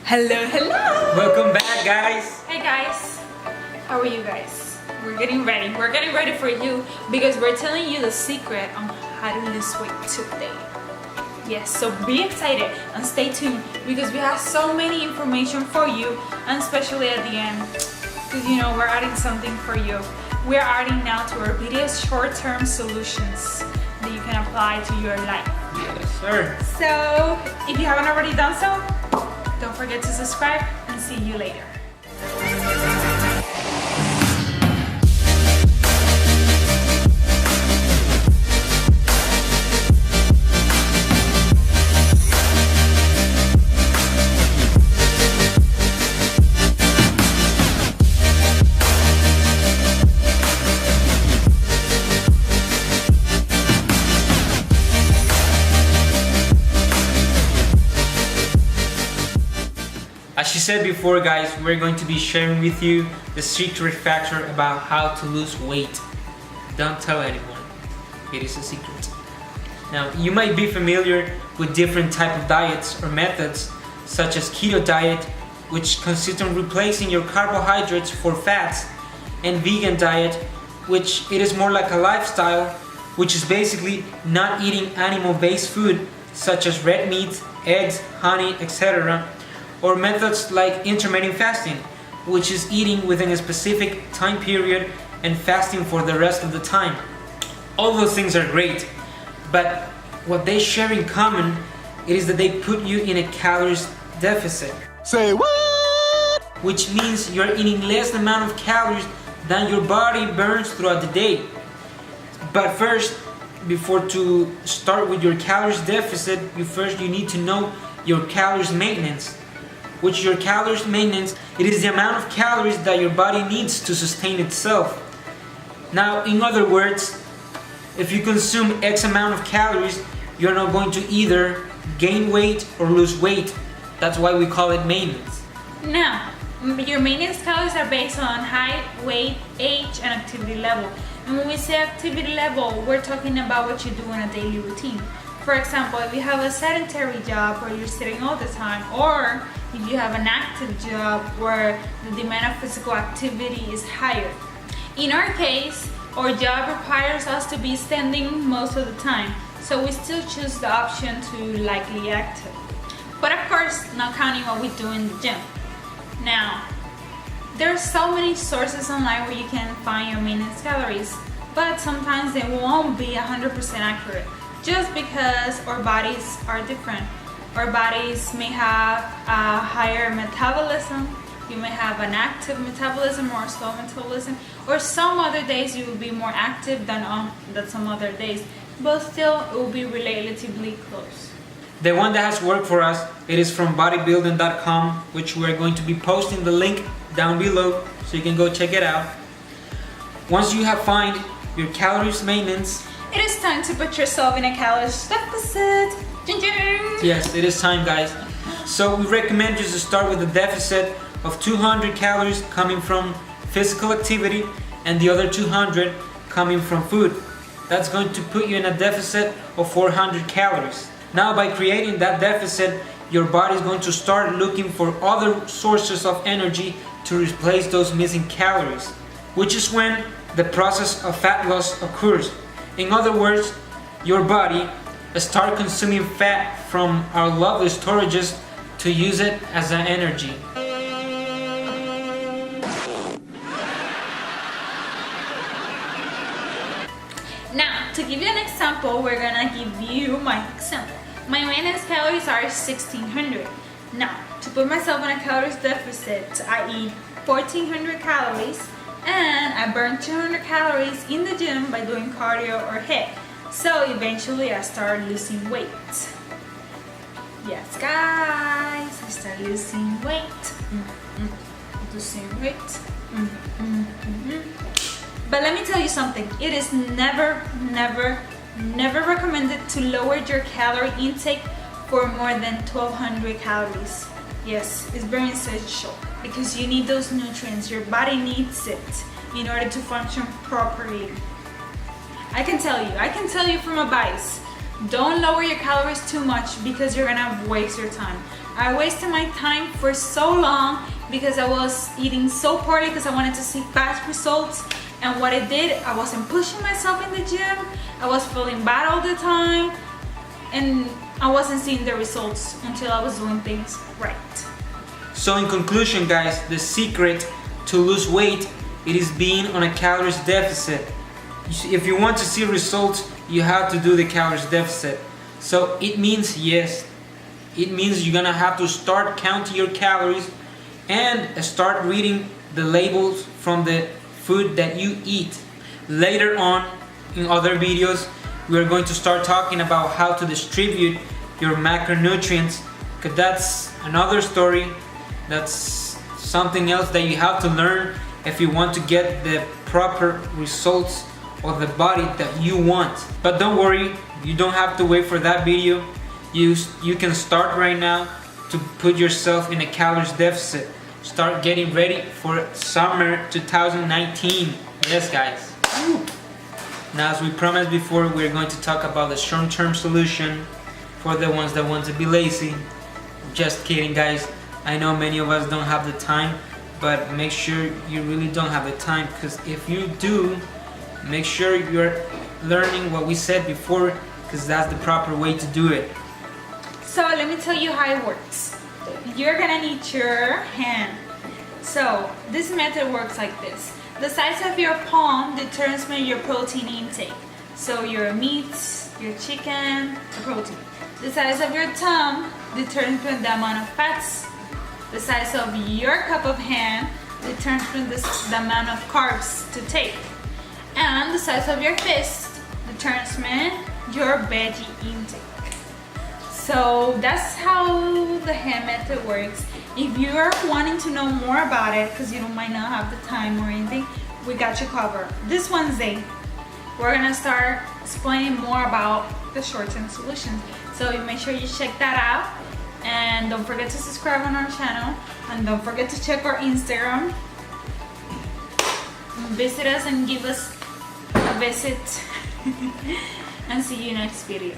Hello, hello! Welcome back, guys! Hey guys! How are you guys? We're getting ready. We're getting ready for you because we're telling you the secret on how to lose weight today. Yes, so be excited and stay tuned because we have so many information for you, and especially at the end, because you know we're adding something for you. We're adding now to our videos short-term solutions that you can apply to your life. Yes, sir. So if you haven't already done so, don't forget to subscribe and see you later. As she said before, guys, we're going to be sharing with you the secret factor about how to lose weight. Don't tell anyone. It is a secret. Now, you might be familiar with different type of diets or methods, such as keto diet, which consists on replacing your carbohydrates for fats, and vegan diet, which it is more like a lifestyle, which is basically not eating animal-based food, such as red meat, eggs, honey, etc., or methods like intermittent fasting, which is eating within a specific time period and fasting for the rest of the time. All those things are great, but what they share in common is that they put you in a calories deficit. Say what? Which means you're eating less amount of calories than your body burns throughout the day. But first, before to start with your calories deficit, you need to know your calories maintenance. Which your calories maintenance, it is the amount of calories that your body needs to sustain itself. Now, in other words, if you consume X amount of calories, you're not going to either gain weight or lose weight. That's why we call it maintenance. Now, your maintenance calories are based on height, weight, age, and activity level. And when we say activity level, we're talking about what you do in a daily routine. For example, if you have a sedentary job where you're sitting all the time, or if you have an active job where the demand of physical activity is higher. In our case, our job requires us to be standing most of the time, so we still choose the option to likely active. But of course, not counting what we do in the gym. Now, there are so many sources online where you can find your maintenance calories, but sometimes they won't be 100% accurate, just because our bodies are different. Our bodies may have a higher metabolism, you may have an active metabolism or a slow metabolism, or some other days you will be more active than some other days, but still it will be relatively close. The one that has worked for us, it is from bodybuilding.com, which we're going to be posting the link down below so you can go check it out. Once you have found your calories maintenance, it is time to put yourself in a calories deficit. Yes, it is time, guys. So we recommend you to start with a deficit of 200 calories coming from physical activity and the other 200 coming from food. That's going to put you in a deficit of 400 calories. Now, by creating that deficit, your body is going to start looking for other sources of energy to replace those missing calories, which is when the process of fat loss occurs. In other words, your body start consuming fat from our lovely storages to use it as an energy. Now, to give you an example, we're gonna give you my example. My maintenance calories are 1600. Now, to put myself in a calories deficit, I eat 1400 calories and I burn 200 calories in the gym by doing cardio or HIIT. So eventually I start losing weight. Yes, guys, I start losing weight. Losing weight. But let me tell you something. It is never recommended to lower your calorie intake for more than 1200 calories. Yes, it's very essential because you need those nutrients. Your body needs it in order to function properly. I can tell you from advice, don't lower your calories too much because you're gonna waste your time. I wasted my time for so long because I was eating so poorly because I wanted to see fast results. And what I did, I wasn't pushing myself in the gym. I was feeling bad all the time. And I wasn't seeing the results until I was doing things right. So in conclusion, guys, the secret to lose weight, it is being on a calories deficit. If you want to see results, you have to do the calories deficit. So it means, yes, it means you're gonna have to start counting your calories and start reading the labels from the food that you eat. Later on, in other videos, we are going to start talking about how to distribute your macronutrients, because that's another story. That's something else that you have to learn if you want to get the proper results of the body that you want. But don't worry, you don't have to wait for that video. You can start right now to put yourself in a calories deficit. Start getting ready for summer 2019. Yes, guys. Now, as we promised before, we're going to talk about the short-term solution for the ones that want to be lazy. Just kidding, guys. I know many of us don't have the time, but make sure you really don't have the time, because if you do, make sure you're learning what we said before, because that's the proper way to do it. So let me tell you how it works. You're gonna need your hand. So this method works like this. The size of your palm determines your protein intake. So your meats, your chicken, the protein. The size of your thumb determines the amount of fats. The size of your cup of hand determines the amount of carbs to take. And the size of your fist determines your veggie intake. So that's how the hand method works. If you're wanting to know more about it, because you might not have the time or anything, we got you covered. This Wednesday, we're gonna start explaining more about the short-term solutions. So you make sure you check that out. And don't forget to subscribe on our channel. And don't forget to check our Instagram. Visit us and give us a visit. And see you next video.